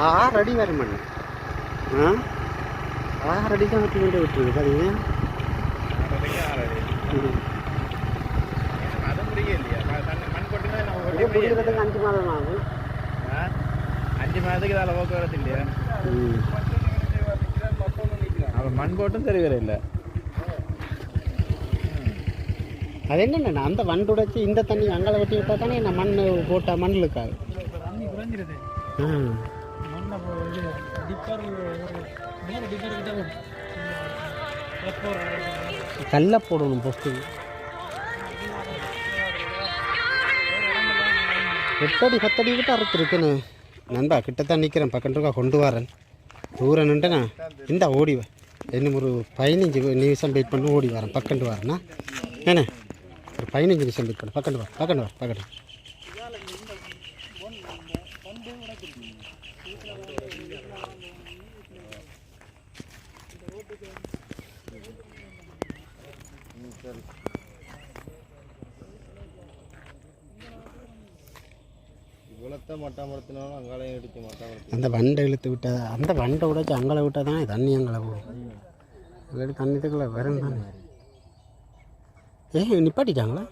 6 அடி வரும் மண். 6 அடி தான் வெட்டி கொண்டு விட்டுருக்கு பாருங்க. முடிகிறதுக்கு 5 மாதம் ஆகும். 5 மாதத்துக்கு இதால் போக்குவரத்து இல்லையா? அப்போ மண் போட்டும் தெரிகிற இல்லை. அது என்னென்ன அந்த வண்டு உடைச்சி இந்த தண்ணி அங்கே வெட்டி விட்டா தானே நான் மண் போட்டால் மண் இருக்காது. கல்ல போடணும் போஸ்ட்டு. 8 அடி 10 அடி கிட்ட அறுத்துருக்குன்னு நந்தா கிட்டத்தான் நிற்கிறேன். பக்கம் இருக்கா கொண்டு வரேன். தூரம் நின்றுண்ணா இந்த ஓடிவேன். இன்னும் ஒரு 15 நிமிஷம் வெயிட் பண்ணி ஓடி வரேன். பக்கண்டு வரேண்ணா ஏண்ணே ஒரு 15 நிமிஷம் வெயிட் பண்ண. பக்கண்டு வர. அந்த வண்டை இழுத்து விட்டா அந்த வண்டை உடைச்சி அங்கே விட்டால் தானே தண்ணி அங்கே போகும். இல்லாட்டி தண்ணிக்குள்ளே வரும் தானே. நிப்பாட்டிட்டாங்களா?